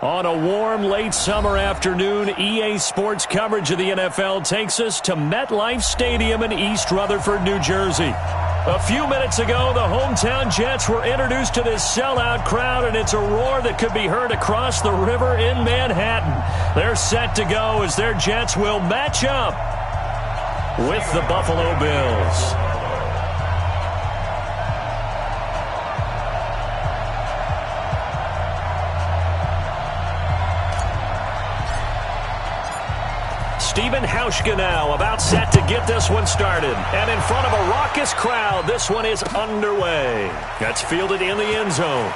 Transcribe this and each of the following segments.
On a warm, late summer afternoon, EA Sports coverage of the NFL takes us to MetLife Stadium in East Rutherford, New Jersey. A few minutes ago, the hometown Jets were introduced to this sellout crowd, and it's a roar that could be heard across the river in Manhattan. They're set to go as their Jets will match up with the Buffalo Bills. Stephen Hauschka now about set to get this one started. And in front of a raucous crowd, this one is underway. That's fielded in the end zone.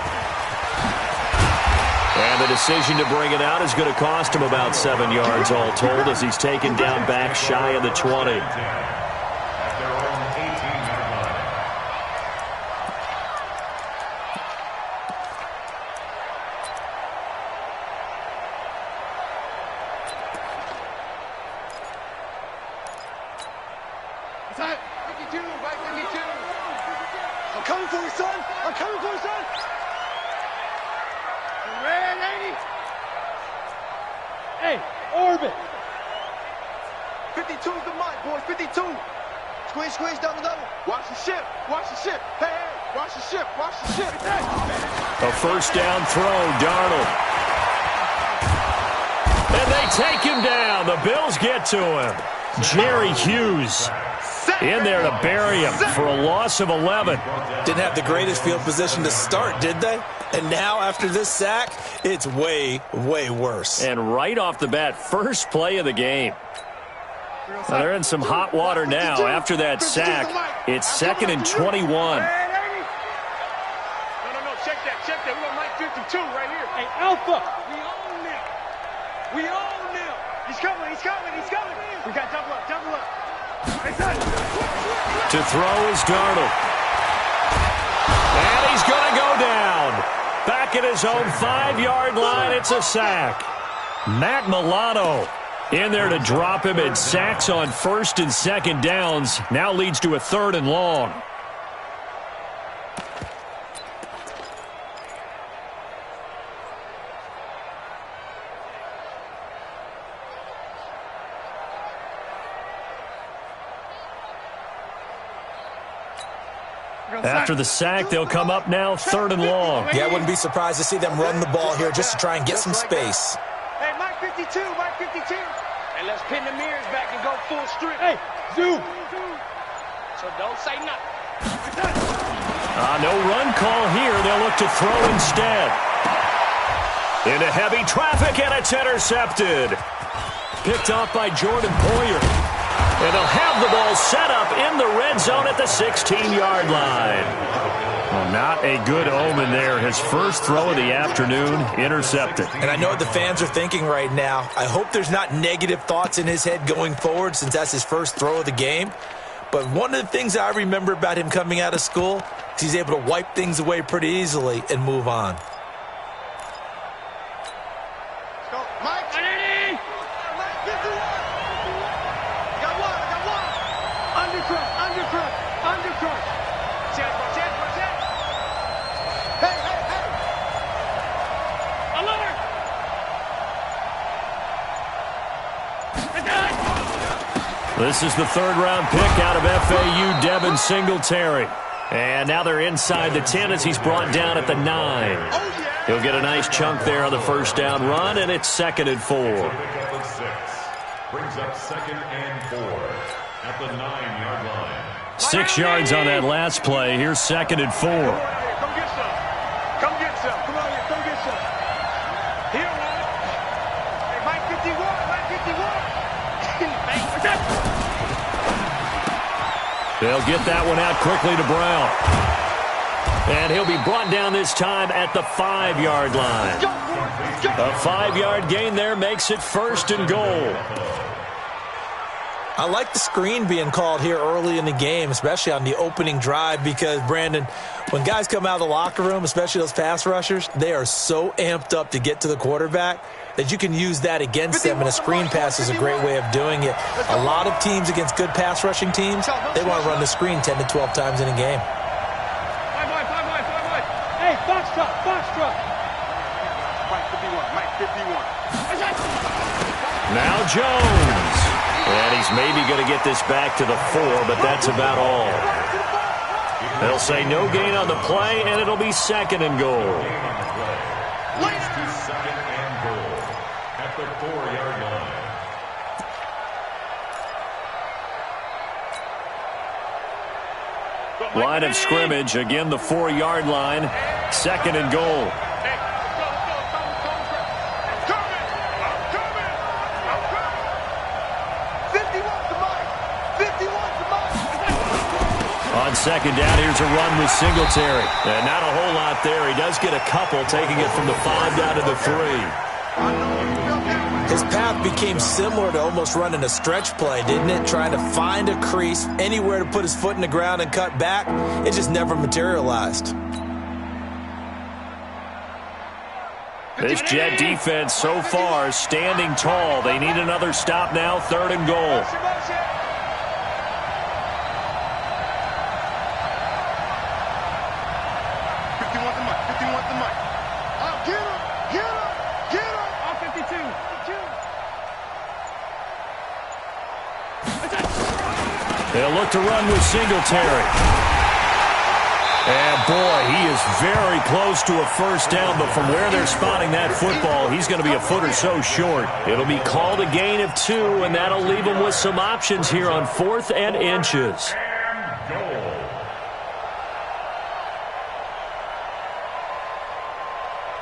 And the decision to bring it out is going to cost him about 7 yards all told as he's taken down back shy of the 20. I'm coming for you, son. I'm coming for you, son. You ready? Hey, orbit. 52 is the mark, boys. 52. Squeeze, squeeze down the double. Watch the ship. Watch the ship. Hey, hey. Watch the ship. Watch the ship. Hey. A first down throw, Darnold. And they take him down. The Bills get to him. Jerry Hughes in there to bury him for a loss of 11. Didn't have the greatest field position to start, did they? And now after this sack, it's way, way worse. And right off the bat, first play of the game. Now they're in some hot water now. After that sack, it's 2nd and 21. No, check that. We're on Mike 52 right here. Hey, Alpha, we own them. We own them. He's coming. We got double up. To throw is Darnold. And he's going to go down. Back at his own 5-yard line, it's a sack. Matt Milano in there to drop him, and sacks on 1st and 2nd downs. Now leads to a 3rd and long. After the sack, they'll come up now 3rd and long. Yeah, I wouldn't be surprised to see them run the ball here just to try and get some space. Hey, Mike 52. And let's pin the mirrors back and go full strip. Hey, zoom. So don't say nothing. No run call here. They'll look to throw instead. Into heavy traffic, and it's intercepted. Picked off by Jordan Poyer. And they'll have the ball set up in the red zone at the 16-yard line. Well, not a good omen there. His first throw of the afternoon, intercepted. And I know what the fans are thinking right now. I hope there's not negative thoughts in his head going forward since that's his first throw of the game. But one of the things I remember about him coming out of school is he's able to wipe things away pretty easily and move on. This is the 3rd-round pick out of FAU, Devin Singletary. And now they're inside the 10 as he's brought down at the 9. He'll get a nice chunk there on the first down run, and it's 2nd and 4. Brings up 2nd and 4 at the 9-yard line. 6 yards on that last play. Here's 2nd and 4. Come get some. Come get some. Come on here. Come get some. Here, man. Hey, Mike 51. Mike 51. They'll get that one out quickly to Brown. And he'll be brought down this time at the 5-yard line. A 5-yard gain there makes it 1st and goal. I like the screen being called here early in the game, especially on the opening drive, because, Brandon, when guys come out of the locker room, especially those pass rushers, they are so amped up to get to the quarterback that you can use that against them, and a screen pass is a great way of doing it. A lot of teams against good pass rushing teams, they want to run the screen 10 to 12 times in a game. Hey, Foxtrot, Foxtrot. Mike 51, Mike 51. Now Jones. And he's maybe going to get this back to the 4, but that's about all. They'll say no gain on the play, and it'll be second and goal. Second and goal at the 4-yard line. Line of scrimmage, again the 4-yard line, second and goal. On second down, here's a run with Singletary. And not a whole lot there. He does get a couple, taking it from the 5 down to the 3. His path became similar to almost running a stretch play, didn't it? Trying to find a crease, anywhere to put his foot in the ground and cut back. It just never materialized. This Jet defense so far standing tall. They need another stop now, third and goal. They'll look to run with Singletary. And, boy, he is very close to a first down, but from where they're spotting that football, he's going to be a foot or so short. It'll be called a gain of 2, and that'll leave him with some options here on 4th and inches.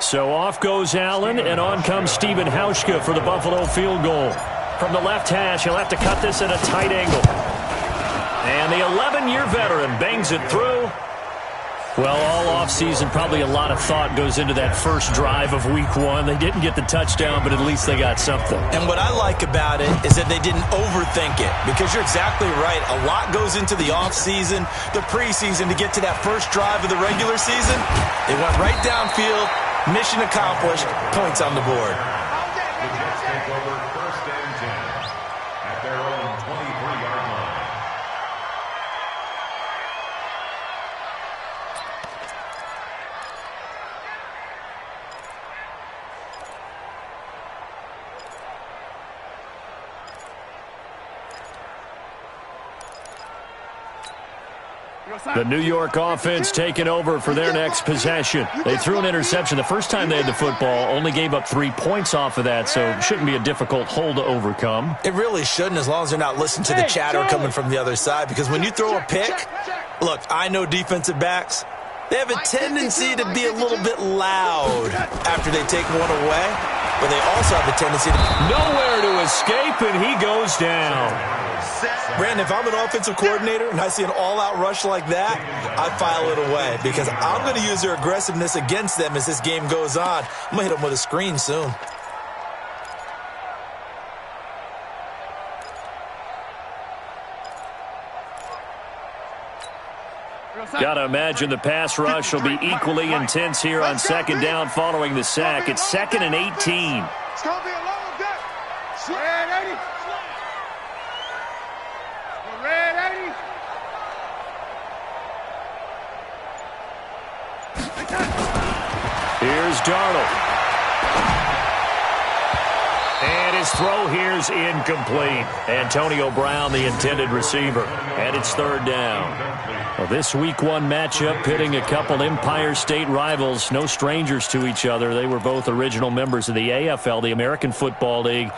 So off goes Allen, and on comes Stephen Hauschka for the Buffalo field goal. From the left hash, he'll have to cut this at a tight angle. And the 11-year veteran bangs it through. Well, all offseason, probably a lot of thought goes into that first drive of Week 1. They didn't get the touchdown, but at least they got something. And what I like about it is that they didn't overthink it, because you're exactly right. A lot goes into the offseason, the preseason, to get to that first drive of the regular season. They went right downfield, mission accomplished, points on the board. The Jets take over first and 10 at their own 23-yard line. The New York offense taking over for their next possession. They threw an interception the first time they had the football, only gave up 3 points off of that, so it shouldn't be a difficult hole to overcome. It really shouldn't, as long as they're not listening to the chatter coming from the other side, because when you throw a pick, look, I know defensive backs, they have a tendency to be a little bit loud after they take one away, but they also have a tendency to... Nowhere to escape, and he goes down. Brandon, if I'm an offensive coordinator and I see an all-out rush like that, I file it away, because I'm going to use their aggressiveness against them as this game goes on. I'm going to hit them with a screen soon. Got to imagine the pass rush will be equally intense here on second down following the sack. It's 2nd and 18. It's going to be a long day. Red 80. Red 80. Here's Darnold. And his throw here's incomplete. Antonio Brown, the intended receiver. And it's third down. Well, this Week 1 matchup pitting a couple Empire State rivals, no strangers to each other. They were both original members of the AFL, the American Football League,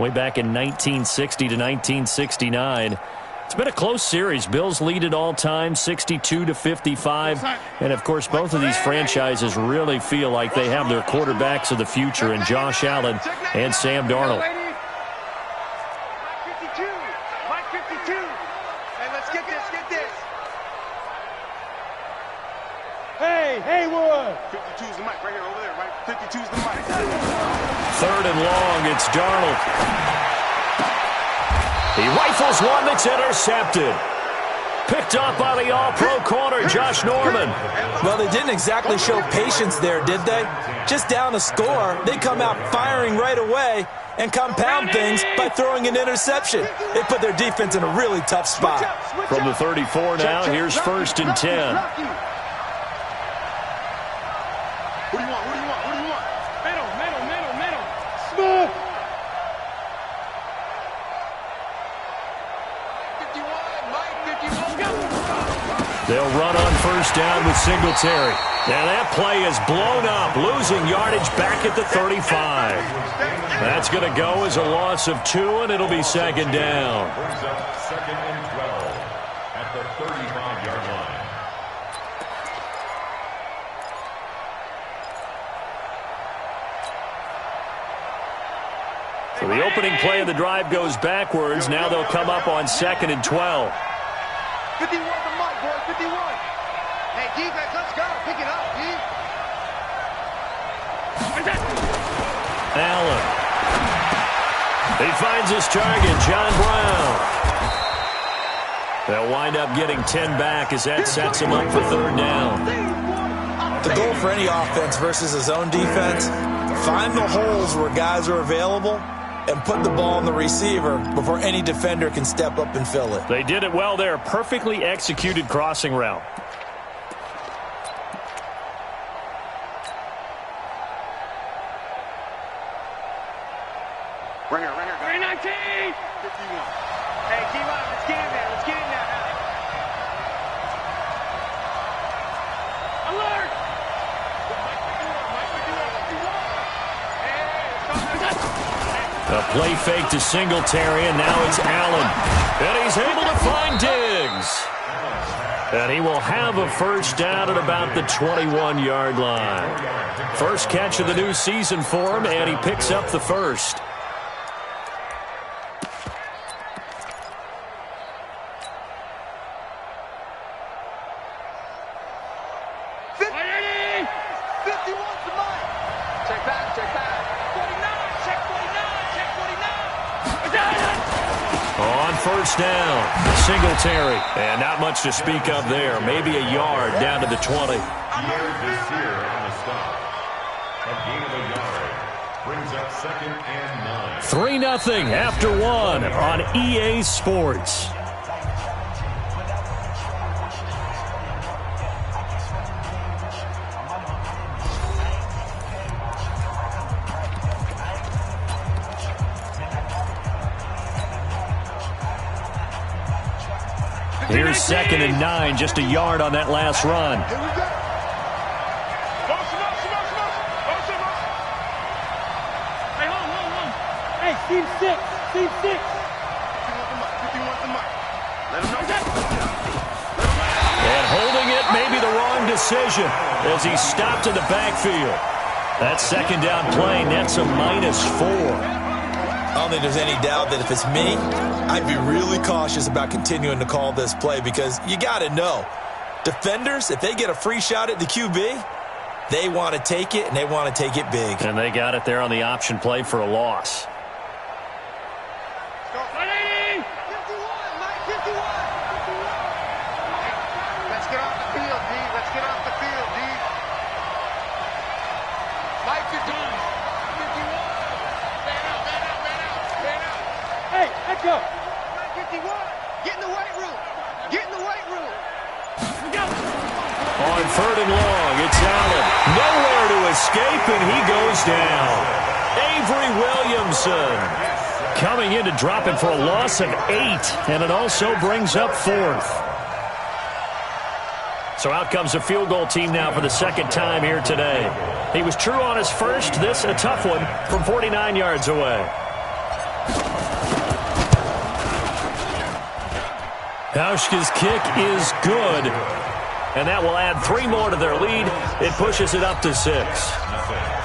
way back in 1960 to 1969. It's been a close series. Bills lead it all time, 62-55. And, of course, both of these franchises really feel like they have their quarterbacks of the future in Josh Allen and Sam Darnold. Mike 52. Mike 52. Hey, let's get this, get this. Hey, Haywood. 52's the mic right here, over there, right? 52's the mic. Third and long, it's Darnold. He rifles one that's intercepted. Picked off by the all-pro corner, Josh Norman. Well, they didn't exactly show patience there, did they? Just down a score, they come out firing right away and compound things by throwing an interception. They put their defense in a really tough spot. From the 34 now, here's 1st and 10. What do you want? What do you want? What do you want? Middle. Smooth. 51, Mike, 51, go. They'll run on 1st down with Singletary. And that play is blown up, losing yardage back at the 35. That's going to go as a loss of 2, and it'll be 2nd down. Brings up 2nd and 12 at the 35-yard line. So the opening play of the drive goes backwards. Now they'll come up on 2nd and 12. 51 to Mike, boy, 51. Hey, defense, let's go. Pick it up, D. Allen. He finds his target, John Brown. They'll wind up getting 10 back as that sets him up for 3rd down. The goal for any offense versus his own defense, find the holes where guys are available and put the ball on the receiver before any defender can step up and fill it. They did it well there. Perfectly executed crossing route. Right here. 19. 51. Hey, keep up. Let's get in there. Let's get in there now. Alert! A play fake to Singletary, and now it's Allen. And he's able to find Diggs. And he will have a 1st down at about the 21-yard line. First catch of the new season for him, and he picks up the 1st. On 1st down, Singletary. And not much to speak of there. Maybe a yard down to the 20. Here this year on the stop. A gain of a yard. Brings up 2nd and 9. 3-0 after 1 on EA Sports. Here's 2nd and 9, just a yard on that last run. Here we go. Hey, hold. Hey, Steve 6. 51 to Mike. Let him know that. And holding it may be the wrong decision as he stopped in the backfield. That 2nd down play nets a -4. I don't think there's any doubt that if it's me, I'd be really cautious about continuing to call this play because you got to know, defenders, if they get a free shot at the QB, they want to take it, and they want to take it big. And they got it there on the option play for a loss. Let's go. 51, Mike, 51. Let's get off the field, D. Let's get off the field, D. Mike, 51. Hey, let's go. 51. Get in the weight room. Get in the weight room. Go. On 3rd and long, it's Allen. Nowhere to escape, and he goes down. Avery Williamson coming in to drop it for a loss of 8, and it also brings up 4th. So out comes a field goal team now for the 2nd time here today. He was true on his first. This a tough one from 49 yards away. Hauschka's kick is good. And that will add 3 more to their lead. It pushes it up to 6.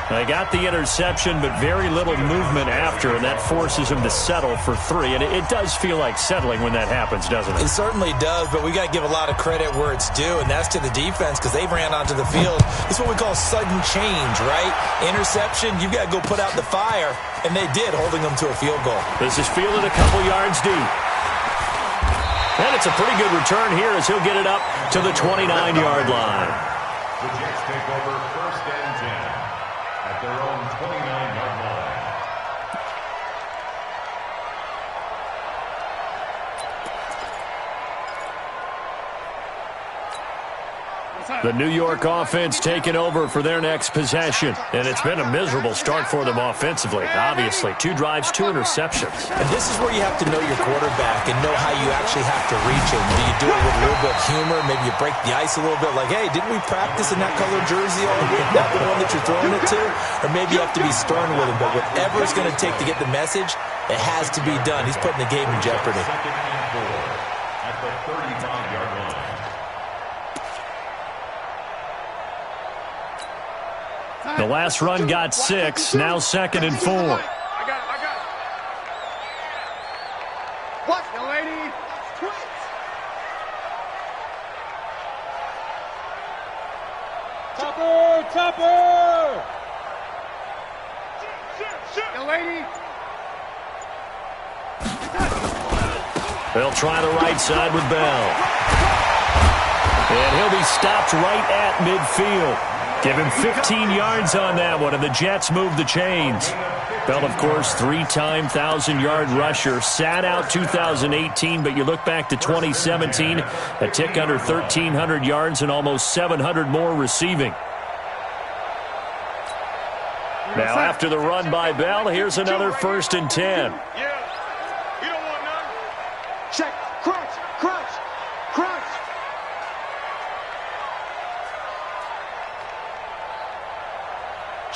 They got the interception, but very little movement after, and that forces him to settle for 3. And it does feel like settling when that happens, doesn't it? It certainly does, but we got to give a lot of credit where it's due, and that's to the defense because they ran onto the field. It's what we call sudden change, right? Interception, you've got to go put out the fire, and they did, holding them to a field goal. This is fielded a couple yards deep. And it's a pretty good return here as he'll get it up to the 29-yard line. The Jets take over 1st and 10 at their own 29-yard line. The New York offense taking over for their next possession. And it's been a miserable start for them offensively. Obviously, 2 drives, 2 interceptions. And this is where you have to know your quarterback and know how you actually have to reach him. Do you do it with a little bit of humor? Maybe you break the ice a little bit like, hey, didn't we practice in that colored jersey all week? Not the one that you're throwing it to? Or maybe you have to be stern with him. But whatever it's going to take to get the message, it has to be done. He's putting the game in jeopardy. 2nd and 4 at the 35-yard line. The last run got 6, now 2nd and 4. I got it. Watch, young lady. Topper. Young lady. They'll try the right side with Bell. And he'll be stopped right at midfield. Give him 15 yards on that one, and the Jets move the chains. Bell, of course, 3-time 1,000-yard rusher. Sat out 2018, but you look back to 2017, a tick under 1,300 yards and almost 700 more receiving. Now, after the run by Bell, here's another 1st and 10. Yeah. You don't want none. Check. Crunch.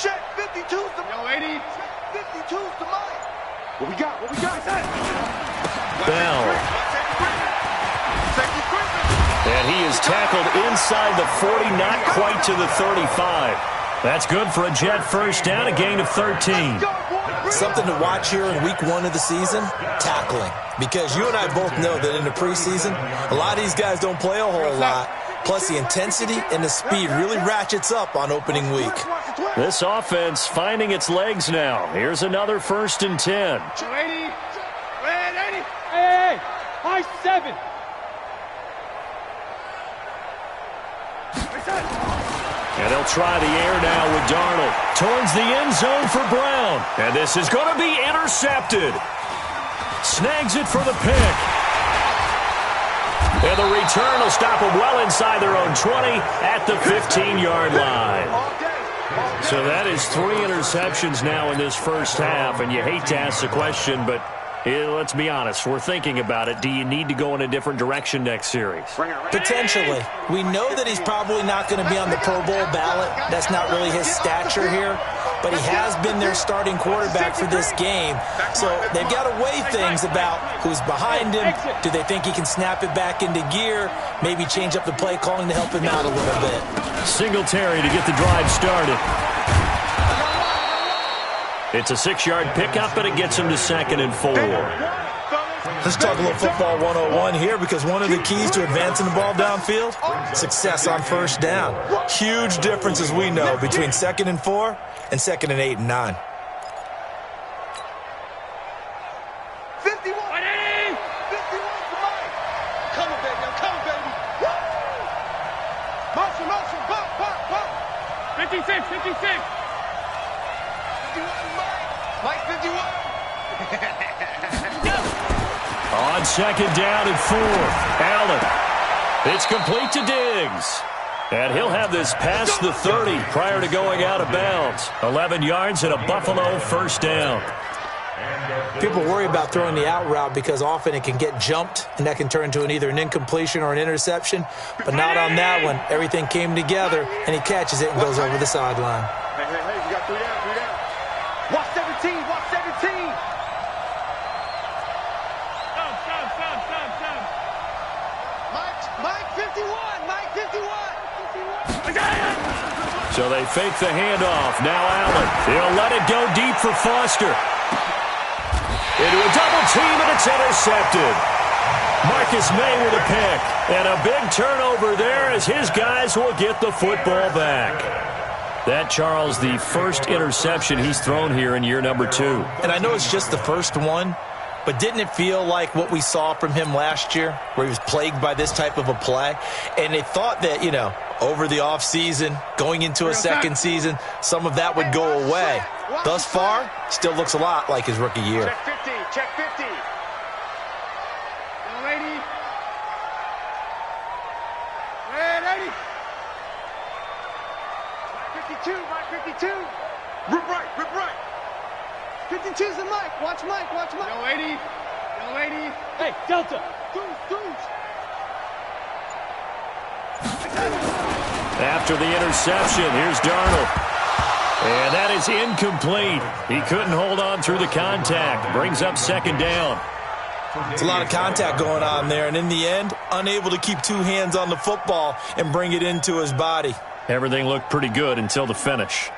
Check. 52's the young lady. 52's the mine. What we got? Bell. And he is tackled inside the 40, not quite to the 35. That's good for a Jet 1st down, a gain of 13. Something to watch here in week 1 of the season, tackling. Because you and I both know that in the preseason, a lot of these guys don't play a whole lot. Plus, the intensity and the speed really ratchets up on opening week. This offense finding its legs now. Here's another 1st and 10. Hey, high 7. And they'll try the air now with Darnold. Towards the end zone for Brown. And this is going to be intercepted. Snags it for the pick. And the return will stop them well inside their own 20 at the 15-yard line. So that is 3 interceptions now in this first half. And you hate to ask the question, but let's be honest. We're thinking about it. Do you need to go in a different direction next series? Potentially. We know that he's probably not going to be on the Pro Bowl ballot. That's not really his stature here. But he has been their starting quarterback for this game. So they've got to weigh things about who's behind him. Do they think he can snap it back into gear? Maybe change up the play calling to help him out a little bit. Singletary to get the drive started. It's a 6-yard pickup, but it gets him to 2nd and 4. Let's talk a little football 101 here, because one of the keys to advancing the ball downfield, success on 1st down. Huge difference, as we know, between 2nd and 4 and 2nd and 8 and 9. 51. 51's the mine. Come on, baby. Woo! Motion. Pop. 56. 51 mine. Mike 51. On 2nd down and 4, Allen. It's complete to Diggs. And he'll have this past the 30 prior to going out of bounds. 11 yards and a Buffalo 1st down. People worry about throwing the out route because often it can get jumped, and that can turn into either an incompletion or an interception. But not on that one. Everything came together, and he catches it and goes over the sideline. Hey, you got 3 down. Watch 17. Stop. Mike 51. So they fake the handoff. Now Allen. He'll let it go deep for Foster. Into a double team, and it's intercepted. Marcus May with a pick. And a big turnover there as his guys will get the football back. That, Charles, the first interception he's thrown here in year number 2. And I know it's just the first one, but didn't it feel like what we saw from him last year, where he was plagued by this type of a play? And they thought that, you know, over the offseason, going into a second season, some of that would go away. Thus far, still looks a lot like his rookie year. Check 50, check 50. Young lady. Red 80. Mike 52. Rip right, rip right. 52's the Mike. Watch Mike, watch Mike. Young lady. Young lady. Hey, Delta. Deuce. After the interception, here's Darnold. And that is incomplete. He couldn't hold on through the contact. Brings up second down. It's a lot of contact going on there, and in the end, unable to keep two hands on the football and bring it into his body. Everything looked pretty good until the finish.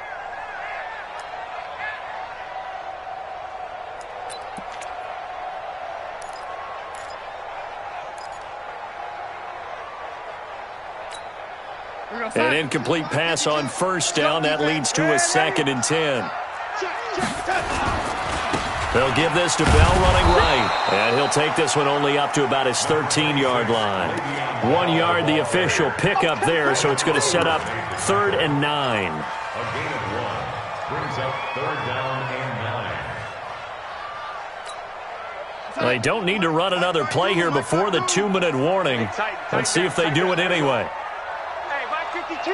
An incomplete pass on first down. That leads to a 2nd and 10. They'll give this to Bell running right. And he'll take this one only up to about his 13-yard line. 1 yard, the official pickup there, so it's going to set up 3rd and 9. A gain of 1 brings up 3rd down and 9. They don't need to run another play here before the 2-minute warning. Let's see if they do it anyway. Hey, Mike 52.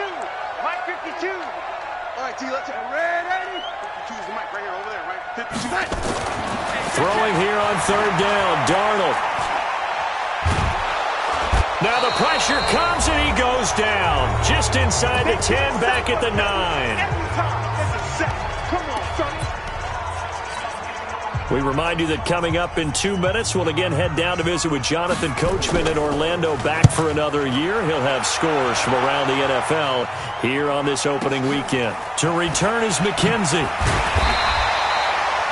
Mike 52. All right, T, let's red 80. 52's the Mike right here over there, right? 52. Throwing here on 3rd down, Darnold. Now the pressure comes and he goes down. Just inside the 10, back at the 9. Every time, it's a set. Come on, Sonny. We remind you that coming up in 2 minutes, we'll again head down to visit with Jonathan Coachman in Orlando, back for another year. He'll have scores from around the NFL here on this opening weekend. To return is McKenzie.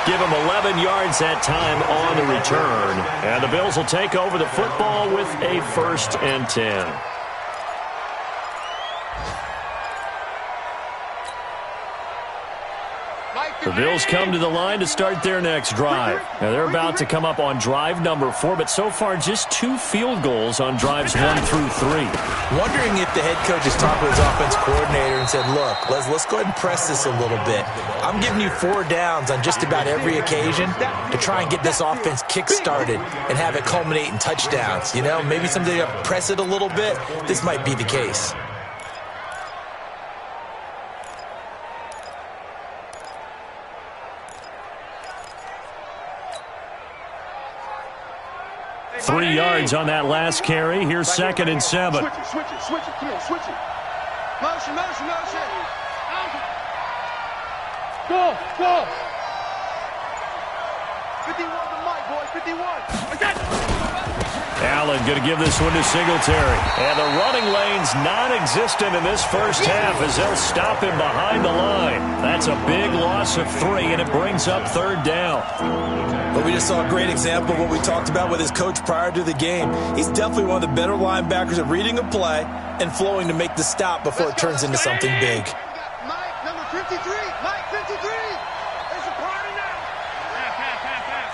Give him 11 yards that time on the return. And the Bills will take over the football with a 1st and 10. The Bills come to the line to start their next drive. Now they're about to come up on drive number 4, but so far just 2 field goals on drives 1 through 3. Wondering if the head coach has talked to his offense coordinator and said, look, let's go ahead and press this a little bit. I'm giving you 4 downs on just about every occasion to try and get this offense kick-started and have it culminate in touchdowns. You know, maybe someday you press it a little bit. This might be the case. Three yards on that last carry. Here's 2nd and 7. Switch it. Come on, switch it. Motion. Go. 51 to Mike, boy. 51. Allen going to give this one to Singletary. And the running lane's non-existent in this first half as they'll stop him behind the line. That's a big loss of 3, and it brings up 3rd down. But we just saw a great example of what we talked about with his coach prior to the game. He's definitely one of the better linebackers at reading a play and flowing to make the stop before it turns into something big. Mike, number 53. Mike, 53. It's a party now. Pass.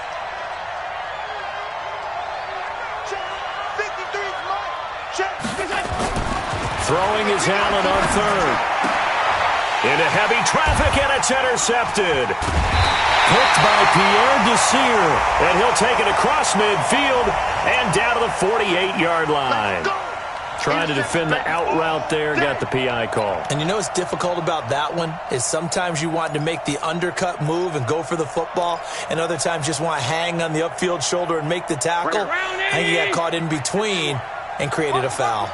53's Mike. Check. Throwing is Allen on 3rd. Into heavy traffic, and it's intercepted. Picked by Pierre Desir, and he'll take it across midfield and down to the 48-yard line. Trying to defend the out route there, got the PI call. And you know what's difficult about that one is sometimes you want to make the undercut move and go for the football, and other times just want to hang on the upfield shoulder and make the tackle. I think he got caught in between and created a foul.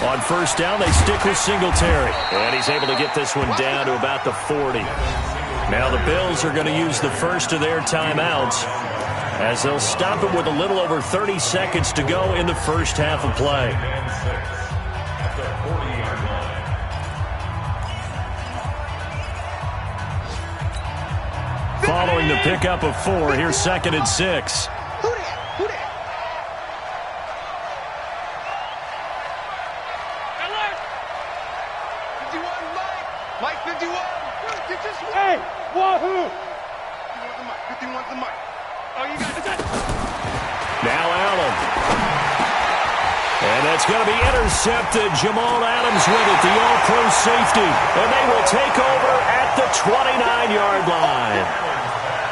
On first down, they stick with Singletary. And he's able to get this one down to about the 40. Now the Bills are going to use the first of their timeouts. as they'll stop it with a little over 30 seconds to go in the first half of play. At the 40-yard line. Following the pickup of 4, here's 2nd and 6. Who that? Mike 51. Hey, wahoo! 51's the mic. Oh, you got it. Now Allen. And that's going to be intercepted. Jamal Adams with it, the all-pro safety. And they will take over at the 29-yard line.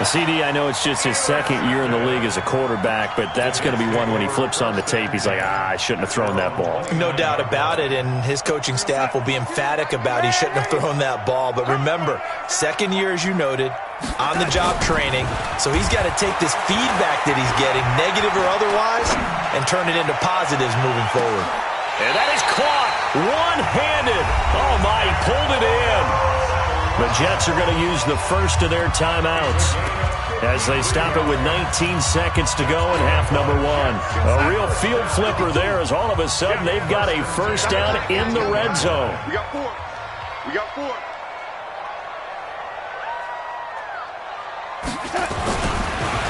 CD, I know it's just his 2nd year in the league as a quarterback, but that's going to be one when he flips on the tape, he's like, I shouldn't have thrown that ball. No doubt about it, and his coaching staff will be emphatic about he shouldn't have thrown that ball. But remember, 2nd year, as you noted, on-the-job training, so he's got to take this feedback that he's getting, negative or otherwise, and turn it into positives moving forward. And that is caught one-handed. Oh, my, he pulled it in. The Jets are going to use the first of their timeouts as they stop it with 19 seconds to go in half number 1. A real field flipper there as all of a sudden they've got a first down in the red zone. We got 4.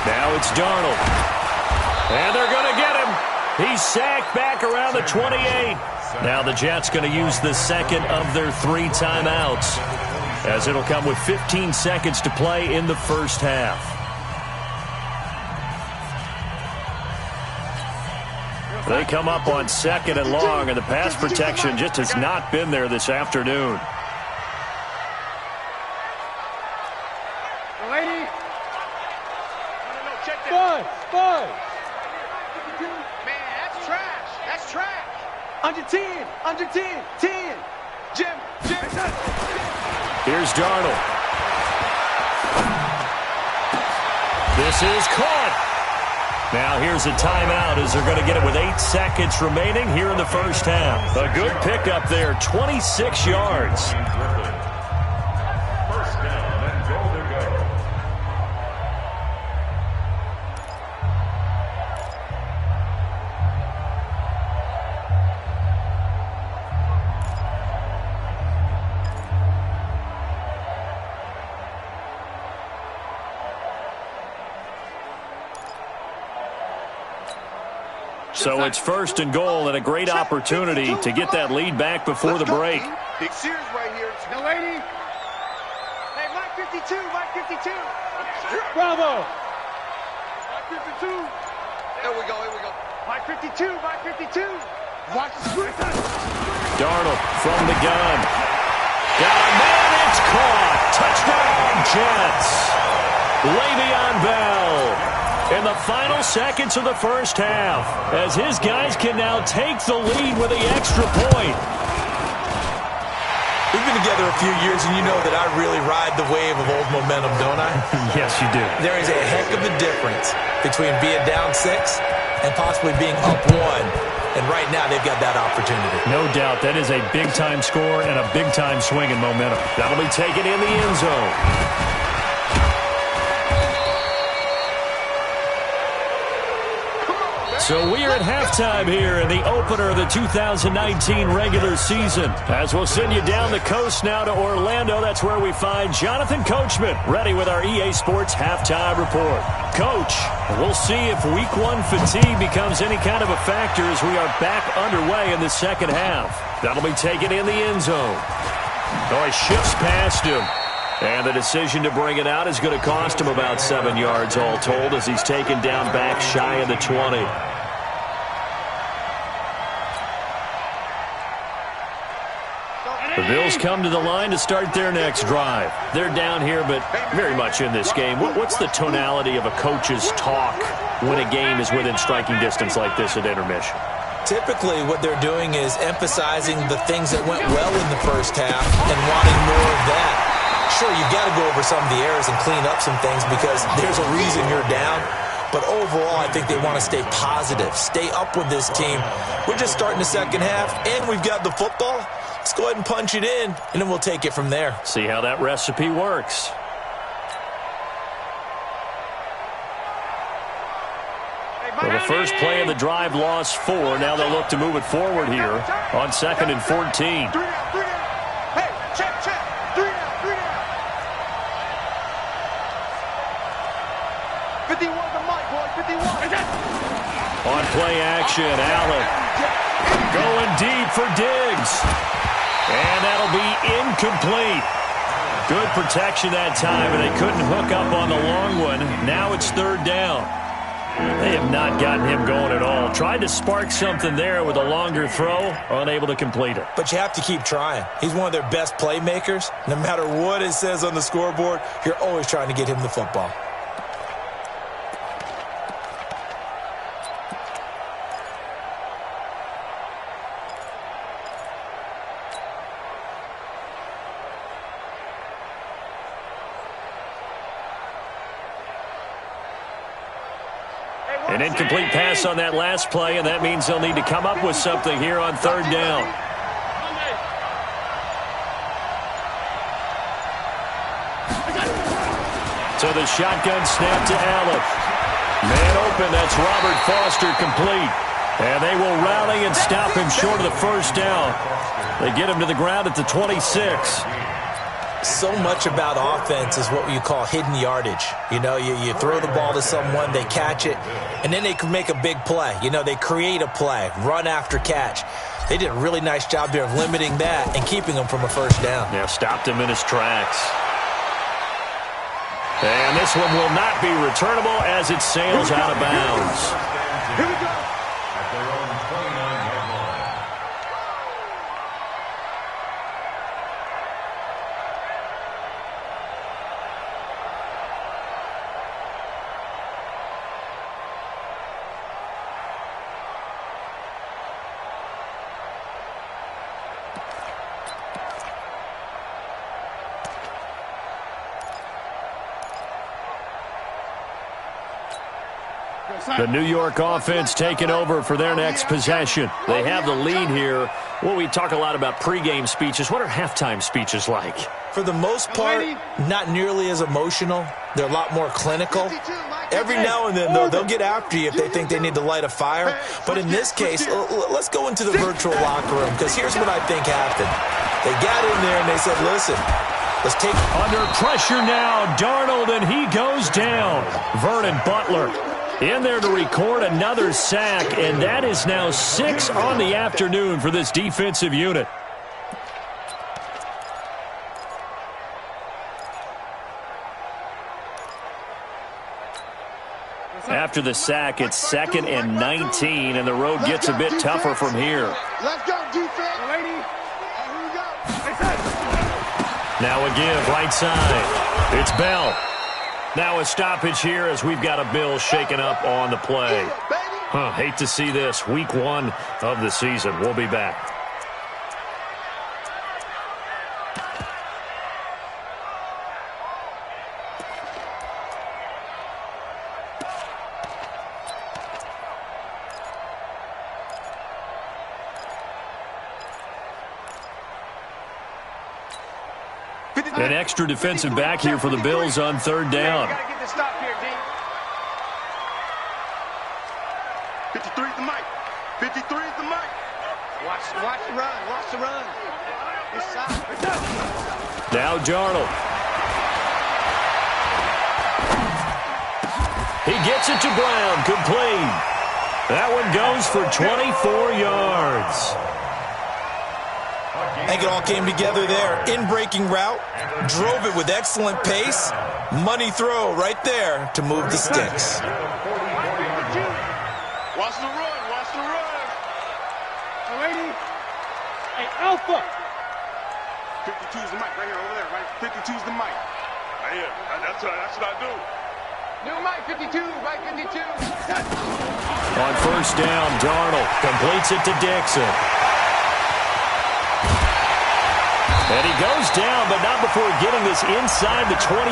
Now it's Darnold. And they're going to get him. He's sacked back around the 28. Now the Jets going to use the second of their 3 timeouts, as it'll come with 15 seconds to play in the first half. They come up on 2nd and long, and the pass protection just has not been there this afternoon. Lady. No, check that. Five. Man, that's trash. That's trash. Under 10. 10. Jim. Here's Darnold. This is caught. Now here's a timeout as they're going to get it with 8 seconds remaining here in the first half. A good pickup there, 26 yards. First down and goal to go. So it's 1st and goal and a great opportunity to get that lead back before the break. Big Sears right here. No, lady. Hey, Mike 52. Bravo. Mike 52. Here we go. Mike 52. Watch the screen. Darnold from the gun. Got a man, it's caught. Touchdown, Jets. Le'Veon Bell in the final seconds of the first half, as his guys can now take the lead with the extra point. We've been together a few years, and you know that I really ride the wave of old momentum, don't I? Yes, you do. There is a heck of a difference between being down 6 and possibly being up 1. And right now, they've got that opportunity. No doubt. That is a big-time score and a big-time swing in momentum. That'll be taken in the end zone. So we are at halftime here in the opener of the 2019 regular season. As we'll send you down the coast now to Orlando, that's where we find Jonathan Coachman ready with our EA Sports halftime report. Coach, we'll see if week 1 fatigue becomes any kind of a factor as we are back underway in the second half. That'll be taken in the end zone. Oh, he shifts past him. And the decision to bring it out is going to cost him about 7 yards all told, as he's taken down back shy of the 20. The Bills come to the line to start their next drive. They're down here, but very much in this game. What's the tonality of a coach's talk when a game is within striking distance like this at intermission? Typically, what they're doing is emphasizing the things that went well in the first half and wanting more of that. Sure, you've got to go over some of the errors and clean up some things because there's a reason you're down. But overall, I think they want to stay positive, stay up with this team. We're just starting the second half, and we've got the football. Let's go ahead and punch it in, and then we'll take it from there. See how that recipe works. Well, the first play of the drive lost 4. Now they'll look to move it forward here on 2nd and 14. 3 down. Hey, check. 3 down. 51 the mic, boy. 51. On play action, Allen going deep for Diggs. And that'll be incomplete. Good protection that time, and they couldn't hook up on the long one. Now it's 3rd down. They have not gotten him going at all. Tried to spark something there with a longer throw, unable to complete it. But you have to keep trying. He's one of their best playmakers. No matter what it says on the scoreboard, you're always trying to get him the football. An incomplete pass on that last play, and that means they'll need to come up with something here on 3rd down. So the shotgun snap to Allen. Man open, that's Robert Foster complete. And they will rally and stop him short of the 1st down. They get him to the ground at the 26. So much about offense is what you call hidden yardage. You know, you throw the ball to someone, they catch it, and then they can make a big play. You know, they create a play, run after catch. They did a really nice job there of limiting that and keeping him from a 1st down. Yeah, stopped him in his tracks. And this one will not be returnable as it sails out of bounds. Here we go. At their own 29-yard line. The New York offense taking over for their next possession. They have the lead here. Well, we talk a lot about pregame speeches. What are halftime speeches like? For the most part, not nearly as emotional. They're a lot more clinical. Every now and then, though, they'll get after you if they think they need to light a fire. But in this case, let's go into the virtual locker room, because here's what I think happened. They got in there and they said, listen, let's take... Under pressure now, Darnold, and he goes down. Vernon Butler in there to record another sack, and that is now 6 on the afternoon for this defensive unit. After the sack, it's 2nd and 19, and the road gets a bit tougher from here. Let's go, defense. Lady. Here we go. Now a give, right side. It's Bell. Now a stoppage here as we've got a Bill shaken up on the play. Hate to see this. Week 1 of the season. We'll be back. An extra defensive back here for the Bills on 3rd down. You gotta get the stop here, D. 53 is the mic. 53 is the mic. Watch the run. Watch the run. It's side. Now Darnold. He gets it to Brown, complete. That one goes for 24 yards. I think it all came together there. In-breaking route, drove it with excellent pace. Money throw right there to move the sticks. Watch the run. Watch the run. Hey, lady. Hey, Alpha. 52 is the mic right here, over there, right? 52 is the mic. Right here. That's what I do. New mic, 52. Right, 52. On 1st down, Darnold completes it to Dixon. And he goes down, but not before getting this inside the 25.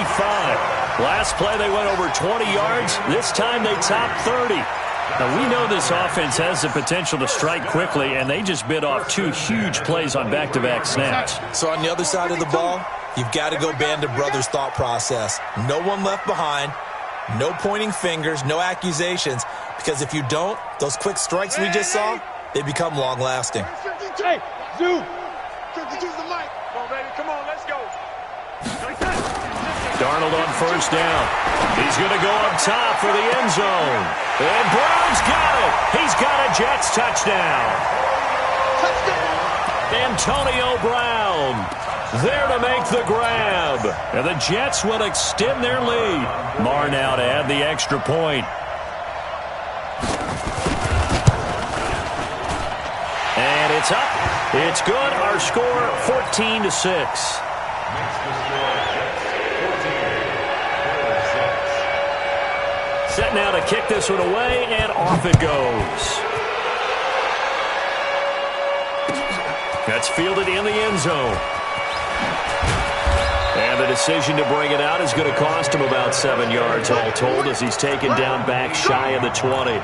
Last play, they went over 20 yards. This time, they topped 30. Now, we know this offense has the potential to strike quickly, and they just bit off 2 huge plays on back-to-back snaps. So on the other side of the ball, you've got to go Band of Brothers thought process. No one left behind, no pointing fingers, no accusations. Because if you don't, those quick strikes we just saw, they become long-lasting. Hey, Zoo! 52's the mic. Come on, baby. Come on, let's go. Darnold on first down. He's going to go up top for the end zone. And Brown's got it. He's got a Jets touchdown. Antonio Brown there to make the grab. And the Jets will extend their lead. Marr now to add the extra point. And it's up. It's good. Our score 14-6. Set now to kick this one away, and off it goes. That's fielded in the end zone. And the decision to bring it out is going to cost him about 7 yards all told as he's taken down back shy of the 20.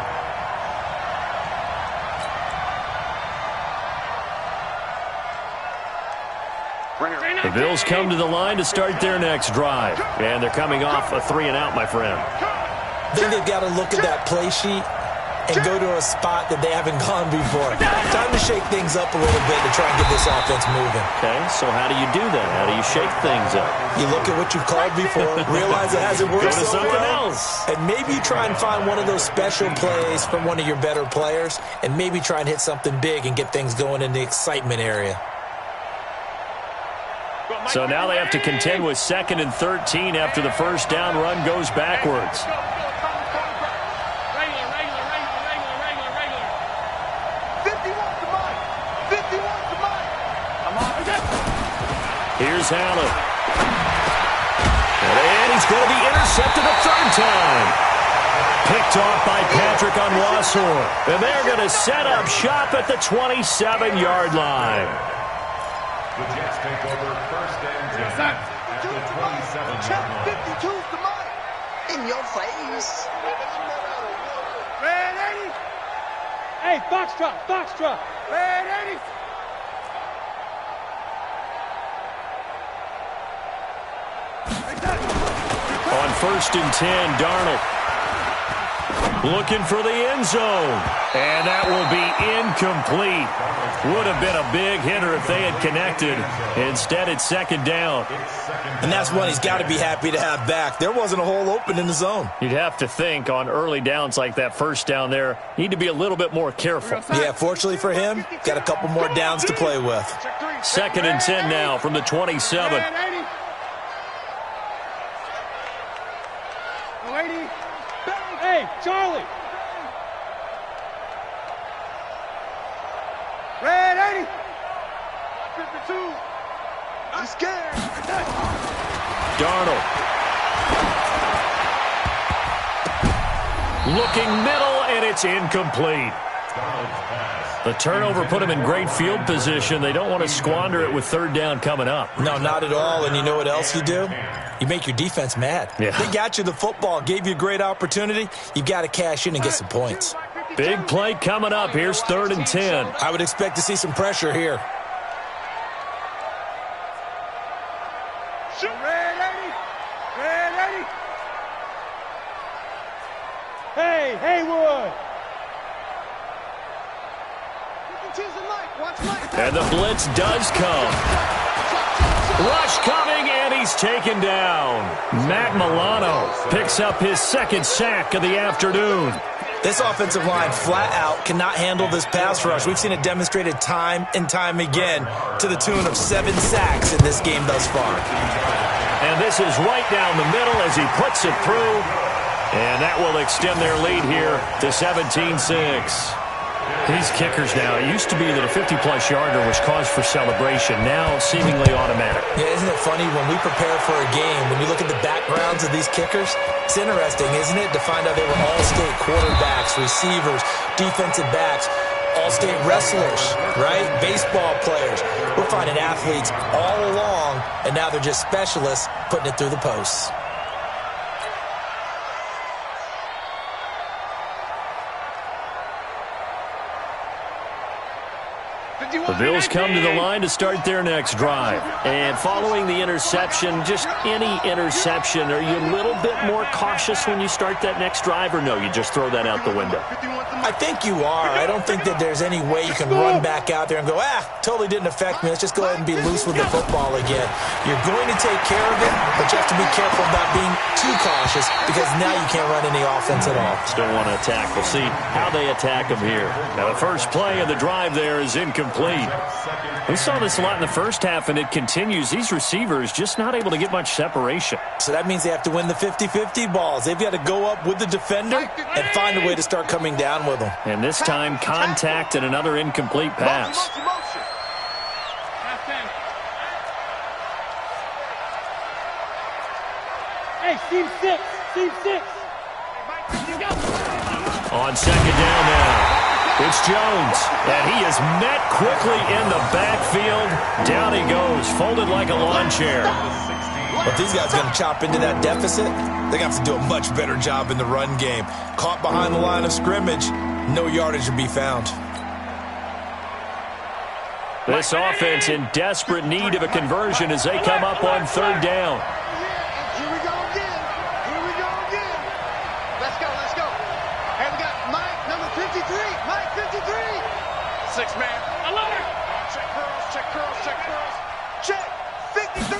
The Bills come to the line to start their next drive. And they're coming off a 3-and-out, my friend. I think they've got to look at that play sheet and go to a spot that they haven't gone before. Time to shake things up a little bit to try and get this offense moving. Okay, so how do you do that? How do you shake things up? You look at what you've called before, realize it hasn't worked Go to so something well, else. and maybe you try and find one of those special plays from one of your better players, and maybe try and hit something big and get things going in the excitement area. So now they have to contend with 2nd and 13 after the first down run goes backwards. Here's Allen. And he's going to be intercepted a third time. Picked off by Patrick on Wassor. And they're going to set up shop at the 27-yard line. The Jets take over first and 10 at the 27-yard line. 52's the mic. In your face. Red 80. Hey, Foxtrot. Red 80. On 1st and 10, Darnold looking for the end zone. And that will be incomplete. Would have been a big hitter if they had connected. Instead, it's 2nd down. And that's one he's got to be happy to have back. There wasn't a hole open in the zone. You'd have to think on early downs like that first down there, need to be a little bit more careful. Yeah, fortunately for him, got a couple more downs to play with. 2nd and 10 now from the 27. Hey, Charlie. Red 80. 52. I'm scared. Darnold. Looking middle, and it's incomplete. The turnover put him in great field position. They don't want to squander it with 3rd down coming up. No, not at all. And you know what else you do? You make your defense mad. Yeah. They got you the football, gave you a great opportunity. You got to cash in and get some points. Big play coming up. Here's 3rd and 10. I would expect to see some pressure here. Red 80. Red 80. Hey, Haywood. And the blitz does come. Rush coming, and he's taken down. Matt Milano picks up his 2nd sack of the afternoon. This offensive line flat out cannot handle this pass rush. We've seen it demonstrated time and time again to the tune of 7 sacks in this game thus far. And this is right down the middle as he puts it through. And that will extend their lead here to 17-6. These kickers now, it used to be that a 50-plus yarder was cause for celebration. Now seemingly automatic. Yeah, isn't it funny when we prepare for a game, when you look at the backgrounds of these kickers, it's interesting, isn't it, to find out they were all-state quarterbacks, receivers, defensive backs, all-state wrestlers, right? Baseball players. We're finding athletes all along, and now they're just specialists putting it through the posts. The Bills come to the line to start their next drive. And following the interception, just any interception, are you a little bit more cautious when you start that next drive, or no, you just throw that out the window? I think you are. I don't think that there's any way you can run back out there and go, totally didn't affect me. Let's just go ahead and be loose with the football again. You're going to take care of it, but you have to be careful about being too cautious because now you can't run any offense at all. Still want to attack. We'll see how they attack them here. Now, the first play of the drive there is incomplete. We saw this a lot in the first half, and it continues. These receivers just not able to get much separation. So that means they have to win the 50-50 balls. They've got to go up with the defender and find a way to start coming down with them. And this time, contact and another incomplete pass. Hey, team six. On second down now. It's Jones, and he is met quickly in the backfield. Down he goes, folded like a lawn chair. But these guys are going to chop into that deficit. They're going to have to do a much better job in the run game. Caught behind the line of scrimmage, no yardage to be found. This offense in desperate need of a conversion as they come up on third down. Here we go again. Let's go. And we got Mike, number 53. Mike, 53. 6-man. Alert! Check curls. Check. 53.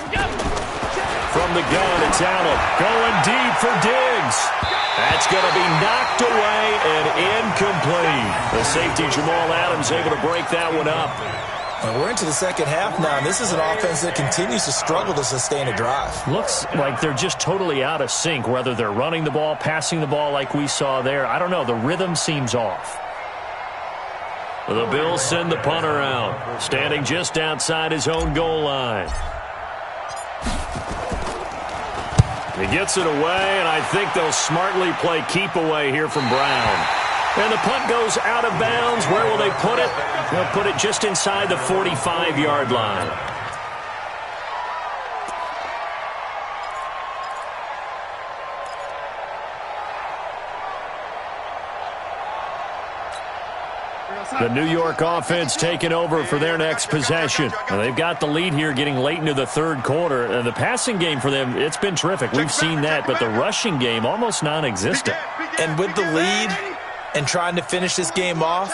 From the gun, it's Allen going deep for Diggs. That's going to be knocked away and incomplete. The safety, Jamal Adams, able to break that one up. And we're into the second half now, and this is an offense that continues to struggle to sustain a drive. Looks like they're just totally out of sync, whether they're running the ball, passing the ball like we saw there. I don't know. The rhythm seems off. The Bills send the punter out, standing just outside his own goal line. He gets it away, and I think they'll smartly play keep away here from Brown. And the punt goes out of bounds. Where will they put it? They'll put it just inside the 45-yard line. The New York offense taking over for their next possession. And they've got the lead here getting late into the third quarter. And the passing game for them, it's been terrific. We've seen that, but the rushing game almost non-existent. And with the lead and trying to finish this game off,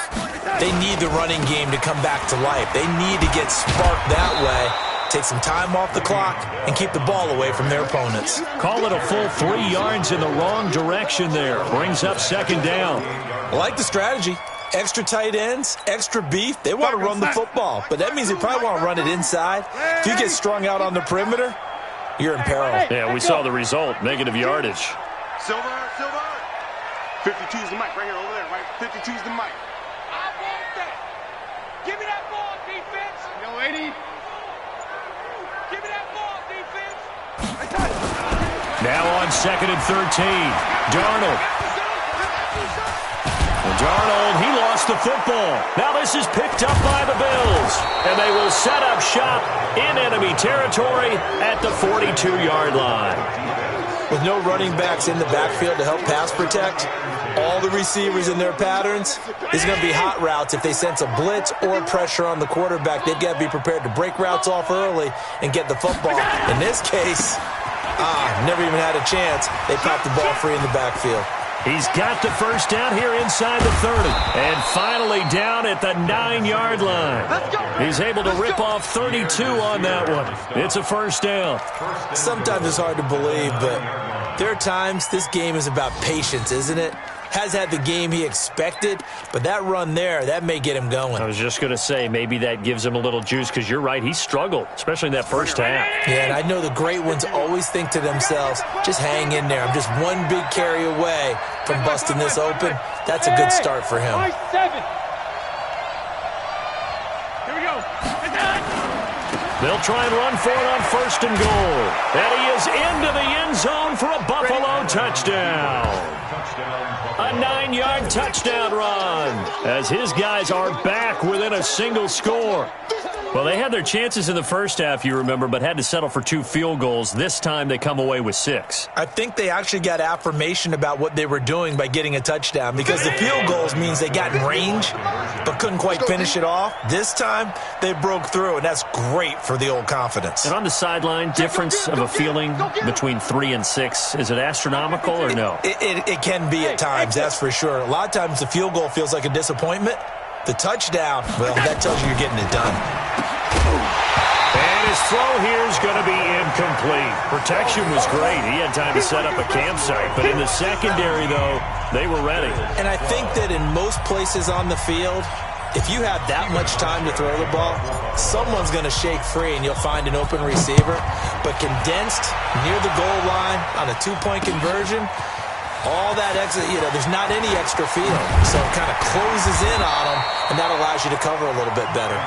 they need the running game to come back to life. They need to get sparked that way, take some time off the clock, and keep the ball away from their opponents. Call it a full 3 yards in the wrong direction there. Brings up second down. I like the strategy. Extra tight ends, extra beef. They want to run the football, but that means they probably want to run it inside. If you get strung out on the perimeter, you're in peril. Yeah, we saw the result, negative yardage. Silver. 52's the mic right here, over there, right? 52's the mic. I want that. Give me that ball, defense. Yo, 80. Give me that ball, defense. Now on second and 13. Darnold. He lost the football. Now this is picked up by the Bills. And they will set up shop in enemy territory at the 42-yard line. With no running backs in the backfield to help pass protect, all the receivers in their patterns, is going to be hot routes. If they sense a blitz or pressure on the quarterback, they've got to be prepared to break routes off early and get the football. In this case, never even had a chance. They popped the ball free in the backfield. He's got the first down here inside the 30. And finally down at the 9-yard line. He's able to rip off 32 on that one. It's a first down. Sometimes it's hard to believe, but there are times this game is about patience, isn't it? Has had the game he expected, but that run there, that may get him going. I was just going to say, maybe that gives him a little juice, because you're right, he struggled, especially in that first half. Yeah, and I know the great ones always think to themselves, just hang in there. I'm just one big carry away from busting this open. That's a good start for him. Nice 7. Here we go. They'll try and run for it on first and goal. And he is into the end zone for a Buffalo touchdown. A 9-yard touchdown run as his guys are back within a single score. Well, they had their chances in the first half, you remember, but had to settle for 2 field goals. This time they come away with 6. I think they actually got affirmation about what they were doing by getting a touchdown, because the field goals means they got in range but couldn't quite finish it off. This time they broke through, and that's great for the old confidence. And on the sideline, difference of a feeling between 3 and 6, is it astronomical or no? It can be at times, that's for sure. A lot of times the field goal feels like a disappointment. The touchdown, well, that tells you you're getting it done. And his throw here is going to be incomplete. Protection was great. He had time to set up a campsite. But in the secondary, though, they were ready. And I think that in most places on the field, if you have that much time to throw the ball, someone's going to shake free and you'll find an open receiver. But condensed near the goal line on a 2-point conversion, all that extra, there's not any extra field. So it kind of closes in on them, and that allows you to cover a little bit better.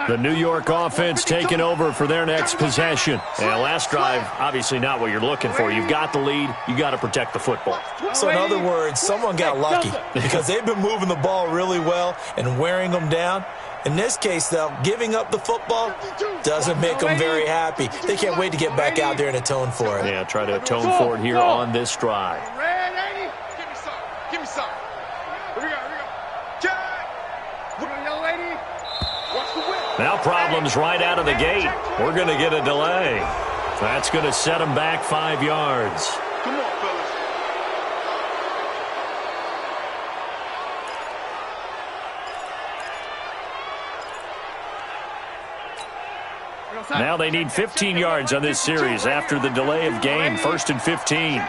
The New York offense taking over for their next possession. And last drive, obviously not what you're looking for. You've got the lead. You got to protect the football. So in other words, someone got lucky because they've been moving the ball really well and wearing them down. In this case, though, giving up the football doesn't make them very happy. They can't wait to get back out there and atone for it. Yeah, try to atone for it here on this drive. Give me some. Give me some. Here we go. Jack! Young lady. Watch the whip. Now problems right out of the gate. We're going to get a delay. That's going to set them back 5 yards. Come on, fellas. Now they need 15 yards on this series after the delay of game. 1st and 15.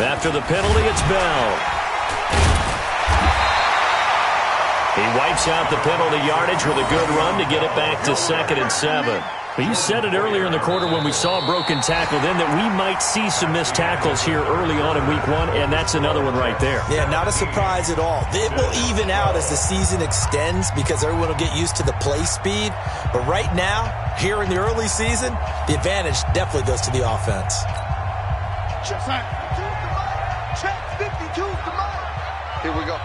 After the penalty, it's Bell. He wipes out the penalty yardage with a good run to get it back to 2nd and 7. But you said it earlier in the quarter when we saw a broken tackle then that we might see some missed tackles here early on in week 1, and that's another one right there. Yeah, not a surprise at all. It will even out as the season extends because everyone will get used to the play speed. But right now, here in the early season, the advantage definitely goes to the offense. Check 52 to Mike. Here we go.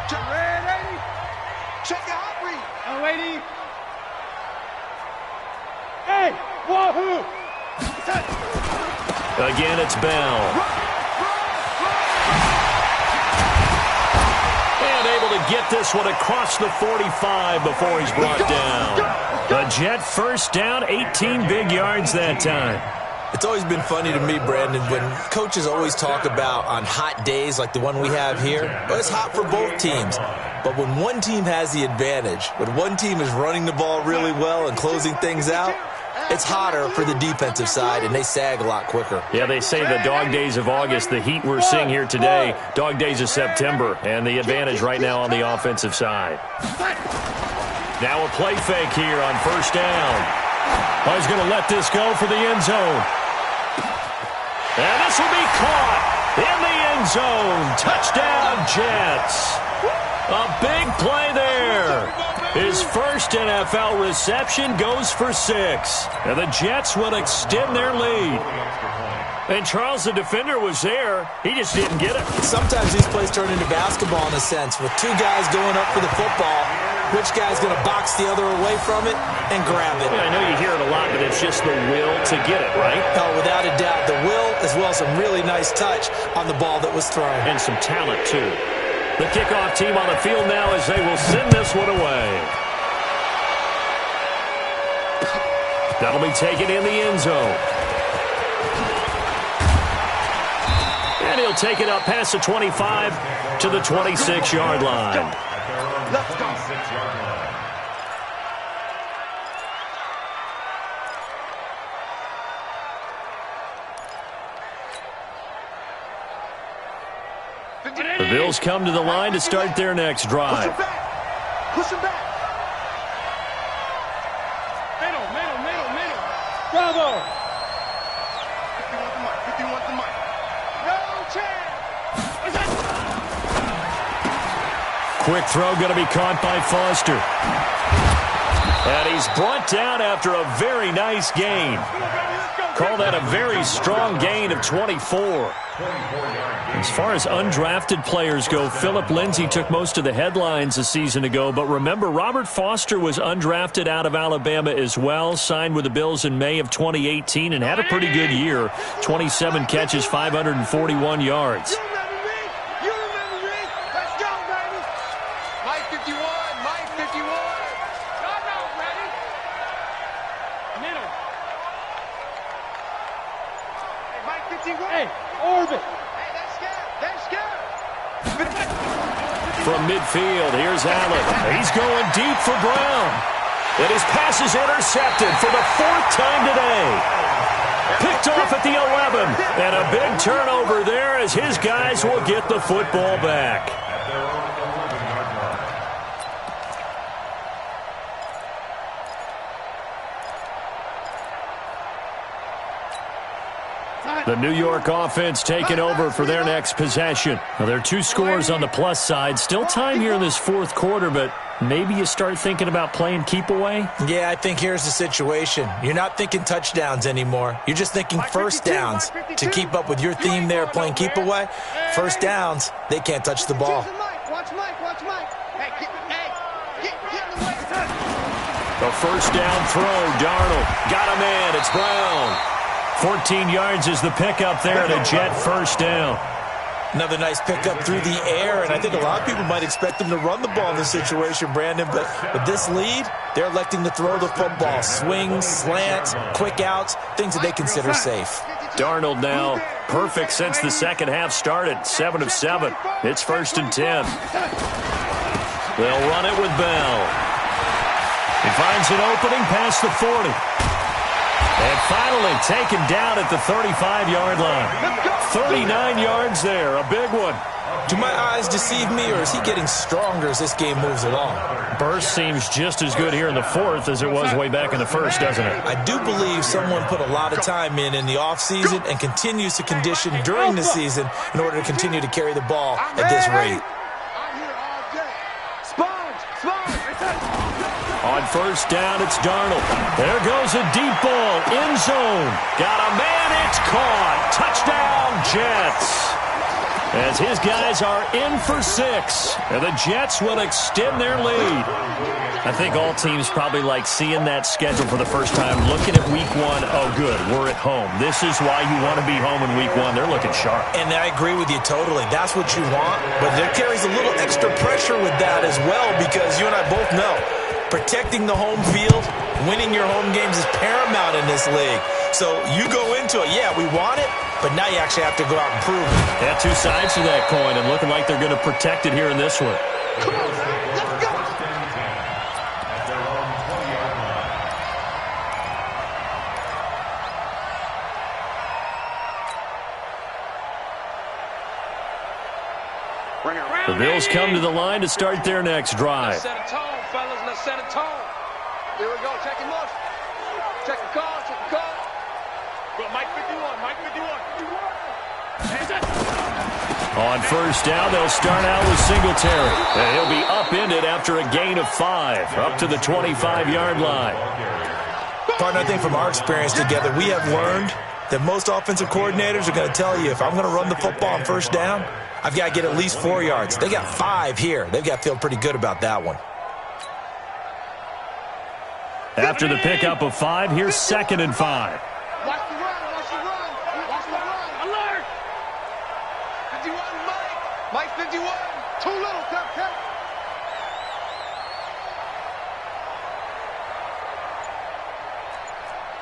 Check red 80. Check the hot read. Young lady. Hey, wahoo! Again, it's Bell. And able to get this one across the 45 before he's brought down. The Jet first down, 18 big yards that time. It's always been funny to me, Brandon, when coaches always talk about on hot days like the one we have here. Well, it's hot for both teams. But when one team has the advantage, when one team is running the ball really well and closing things out, it's hotter for the defensive side, and they sag a lot quicker. Yeah, they say the dog days of August, the heat we're seeing here today, dog days of September, and the advantage right now on the offensive side. Now a play fake here on 1st down. Oh, he's going to let this go for the end zone. And this will be caught in the end zone. Touchdown, Jets. A big play there. His first NFL reception goes for 6. And the Jets will extend their lead. And Charles, the defender, was there. He just didn't get it. Sometimes these plays turn into basketball in a sense, with 2 guys going up for the football. Which guy's going to box the other away from it and grab it? Yeah, I know you hear it a lot, but it's just the will to get it, right? Oh, without a doubt. The will, as well as some really nice touch on the ball that was thrown. And some talent, too. The kickoff team on the field now as they will send this one away. That'll be taken in the end zone. And he'll take it up past the 25 to the 26-yard line. Let's go. The Bills come to the line to start their next drive. Push him back. Middle. Bravo. 51's the mic. 51's the mic. No chance. Quick throw going to be caught by Foster. And he's brought down after a very nice gain. Call that a very strong gain of 24. As far as undrafted players go, Philip Lindsay took most of the headlines a season ago. But remember, Robert Foster was undrafted out of Alabama as well, signed with the Bills in May of 2018 and had a pretty good year. 27 catches, 541 yards. From midfield, here's Allen. He's going deep for Brown. And his pass is intercepted for the 4th time today. Picked off at the 11. And a big turnover there as his guys will get the football back. The New York offense taking over for their next possession. Now, there are 2 scores on the plus side. Still time here in this 4th quarter, but maybe you start thinking about playing keep away? Yeah, I think here's the situation. You're not thinking touchdowns anymore. You're just thinking first downs. To keep up with your theme there, playing keep away, first downs, they can't touch the ball. Watch Mike. Hey, get in the way. The first down throw, Darnold. Got a man, it's Brown. 14 yards is the pickup there and a Jet first down. Another nice pickup through the air, and I think a lot of people might expect them to run the ball in this situation, Brandon, but with this lead, they're electing to throw the football. Swings, slants, quick outs, things that they consider safe. Darnold now perfect since the second half started, 7 of 7. It's 1st and 10. They'll run it with Bell. He finds an opening past the 40. And finally taken down at the 35-yard line. 39 yards there, a big one. Do my eyes deceive me, or is he getting stronger as this game moves along? Burst seems just as good here in the 4th as it was way back in the 1st, doesn't it? I do believe someone put a lot of time in the offseason and continues to condition during the season in order to continue to carry the ball at this rate. On first down, it's Darnold. There goes a deep ball, end zone. Got a man, it's caught. Touchdown, Jets. As his guys are in for 6, and the Jets will extend their lead. I think all teams probably like seeing that schedule for the first time, looking at week 1. Oh, good, we're at home. This is why you want to be home in week 1. They're looking sharp. And I agree with you totally. That's what you want, but there carries a little extra pressure with that as well, because you and I both know protecting the home field, winning your home games is paramount in this league. So you go into it, yeah, we want it, but now you actually have to go out and prove it. Yeah, 2 sides to that coin, and looking like they're going to protect it here in this one. Come on, let's go. The Bills come to the line to start their next drive. Let's set a tone, fellas. Let's set a tone. Here we go. Check him off. Check the call. Check the call. Go, Mike 51. Mike 51. On first down, they'll start out with Singletary. And he'll be upended after a gain of 5, up to the 25-yard line. Partner, I think from our experience together, we have learned that most offensive coordinators are going to tell you, if I'm going to run the football on first down, I've got to get at least 4 yards. They got 5 here. They've got to feel pretty good about that one. After the pickup of 5, here's 2nd and 5. Watch the run. Alert. 51, Mike. Mike 51. Too little, cut.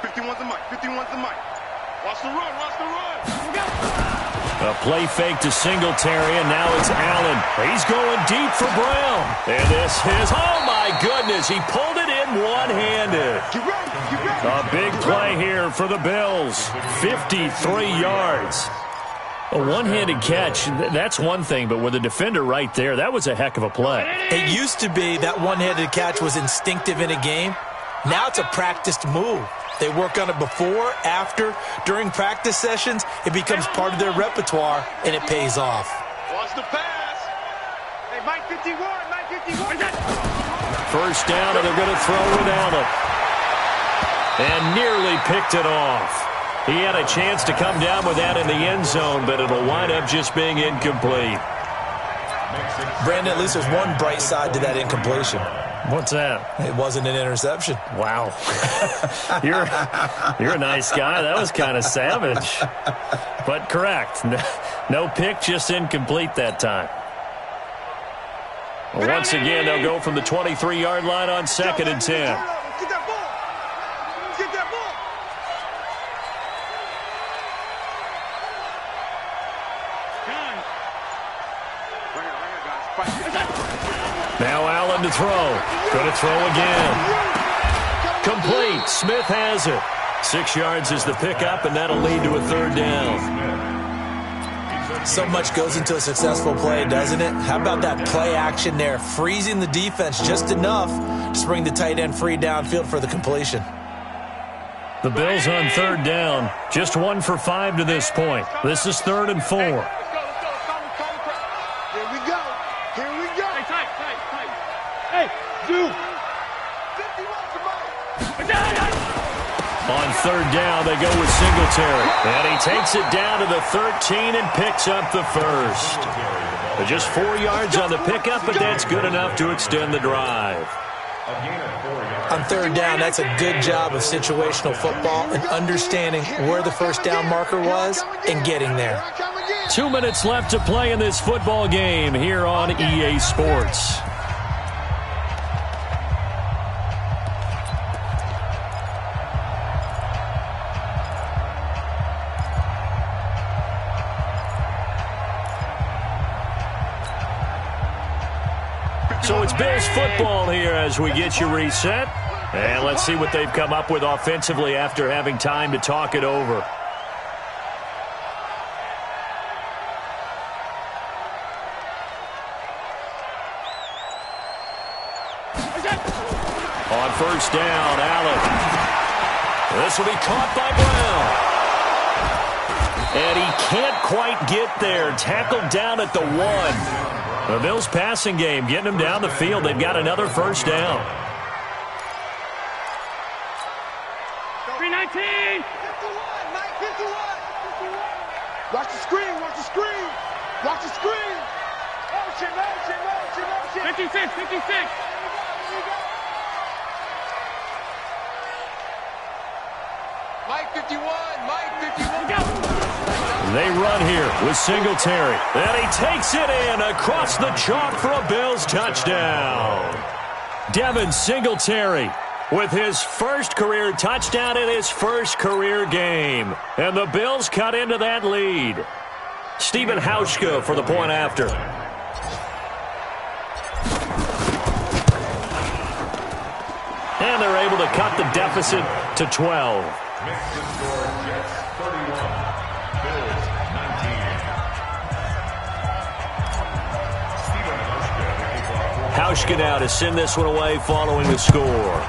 51's the mic. 51's the mic. Watch the run. A play fake to Singletary, and now it's Allen. He's going deep for Brown. And this is, oh my goodness, he pulled it in one-handed. Get ready. A big play here for the Bills. 53 yards. A one-handed catch, that's one thing, but with a defender right there, that was a heck of a play. It used to be that one-handed catch was instinctive in a game. Now it's a practiced move. They work on it before, after, during practice sessions. It becomes part of their repertoire, and it pays off. Watch the pass. Hey, Mike 51, Mike 51. First down, and they're going to throw with Allen. And nearly picked it off. He had a chance to come down with that in the end zone, but it'll wind up just being incomplete. Brandon, at least there's one bright side to that incompletion. What's that? It wasn't an interception. Wow. You're a nice guy. That was kind of savage. But correct. No pick, just incomplete that time. Well, once again, they'll go from the 23-yard line on 2nd and 10. Get that ball. Get that ball. Now Allen to throw. Going to throw again. Complete. Smith has it. 6 yards is the pickup, and that'll lead to a 3rd down. So much goes into a successful play, doesn't it? How about that play action there? Freezing the defense just enough to bring the tight end free downfield for the completion. The Bills on 3rd down. Just 1 for 5 to this point. This is 3rd and 4. Here we go. Here we go. Hey, tight. Hey, dude. 51 On 3rd down, they go with Singletary. And he takes it down to the 13 and picks up the first. Just 4 yards on the pickup, but that's good enough to extend the drive. On 3rd down, that's a good job of situational football and understanding where the first down marker was and getting there. 2 minutes left to play in this football game here on EA Sports. So it's Bills football here as we get you reset. And let's see what they've come up with offensively after having time to talk it over. On 1st down, Allen. This will be caught by Brown. And he can't quite get there. Tackled down at the 1. The Bills passing game, getting them down the field. They've got another 1st down. 319. 51, Mike 51. Watch the screen, watch the screen. Watch the screen. Motion. 56. Mike 51. Go. They run here with Singletary. And he takes it in across the chalk for a Bills touchdown. Devin Singletary with his first career touchdown in his first career game. And the Bills cut into that lead. Stephen Hauschka for the point after. And they're able to cut the deficit to 12. Hauschka now to send this one away following the score.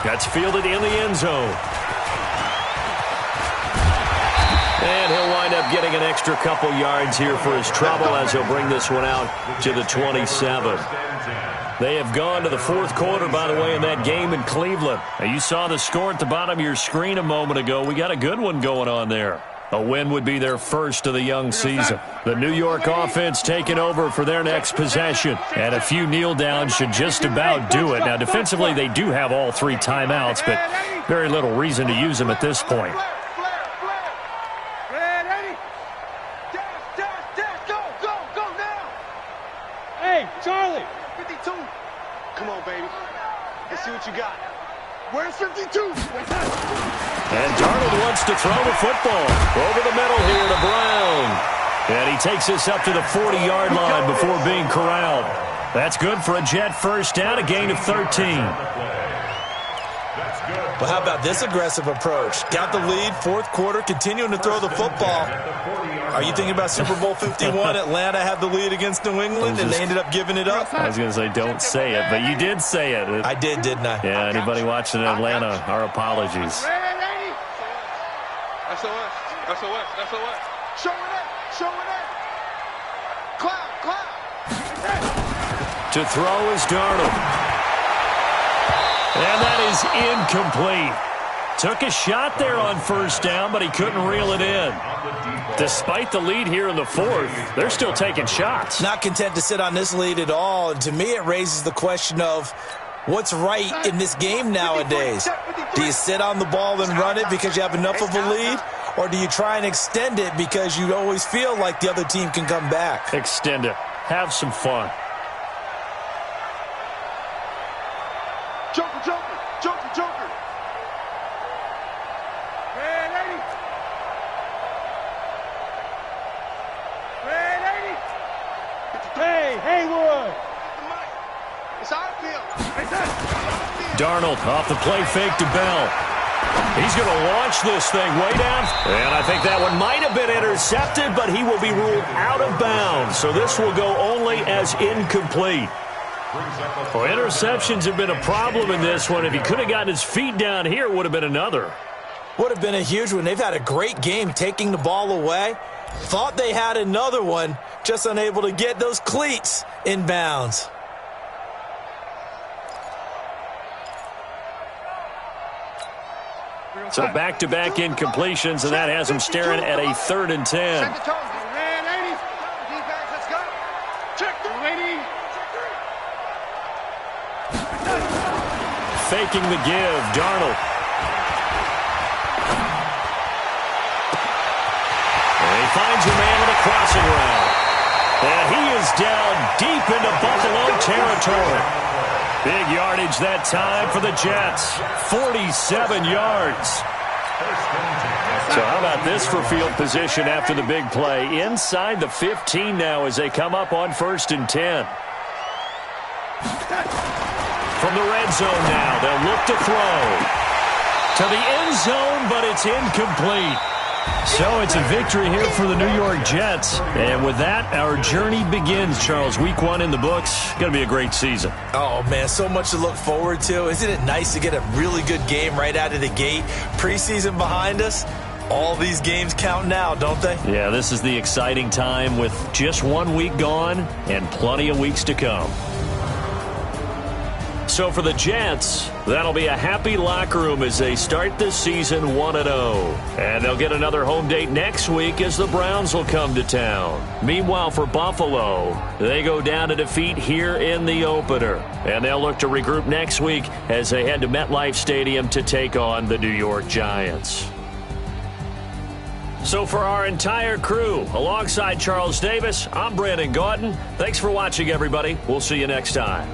That's fielded in the end zone. And he'll wind up getting an extra couple yards here for his trouble as he'll bring this one out to the 27. They have gone to the 4th quarter, by the way, in that game in Cleveland. Now, you saw the score at the bottom of your screen a moment ago. We got a good one going on there. A win would be their first of the young season. The New York offense taking over for their next possession. And a few kneel downs should just about do it. Now, defensively, they do have all 3 timeouts, but very little reason to use them at this point. Hey, Charlie. 52. Come on, baby. Let's see what you got. Where's 52? And Darnold wants to throw the football over the middle here to Brown. And he takes this up to the 40-yard line before being corralled. That's good for a Jet first down, a gain of 13. That's good. Well, how about this aggressive approach? Got the lead, fourth quarter, continuing to throw the football. Are you thinking about Super Bowl 51? Atlanta had the lead against New England, and they ended up giving it up? I was going to say, don't say it, but you did say it. I did, didn't I? Yeah, anybody watching in Atlanta, our apologies. SOS. SOS. SOS. Show it. Clap. To throw is Darnold. And that is incomplete. Took a shot there on first down, but he couldn't reel it in. Despite the lead here in the fourth, they're still taking shots. Not content to sit on this lead at all. And to me, it raises the question of what's right in this game nowadays. Do you sit on the ball and run it because you have enough of a lead? Or do you try and extend it because you always feel like the other team can come back? Extend it. Have some fun. Joker. Hey, Haywood. It's outfield. Darnold off the play fake to Bell. He's going to launch this thing way down. And I think that one might have been intercepted, but he will be ruled out of bounds. So this will go only as incomplete. Well, interceptions have been a problem in this one. If he could have gotten his feet down here, it would have been another. Would have been a huge one. They've had a great game taking the ball away. Thought they had another one, just unable to get those cleats in bounds. So back-to-back incompletions, and that has him staring at a 3rd and 10. Set the tone. Defense, let's go. Check the lady. Faking the give, Darnold. And he finds a man on a crossing route. And he is down deep into Buffalo territory. Big yardage that time for the Jets. 47 yards. So how about this for field position after the big play? Inside the 15 now as they come up on 1st and 10. From the red zone now, they'll look to throw. To the end zone, but it's incomplete. So it's a victory here for the New York Jets. And with that, our journey begins, Charles. Week 1 in the books. Going to be a great season. Oh, man, so much to look forward to. Isn't it nice to get a really good game right out of the gate? Preseason behind us. All these games count now, don't they? Yeah, this is the exciting time with just 1 week gone and plenty of weeks to come. So for the Jets, that'll be a happy locker room as they start this season 1-0. And they'll get another home date next week as the Browns will come to town. Meanwhile, for Buffalo, they go down to defeat here in the opener. And they'll look to regroup next week as they head to MetLife Stadium to take on the New York Giants. So for our entire crew, alongside Charles Davis, I'm Brandon Gaudin. Thanks for watching, everybody. We'll see you next time.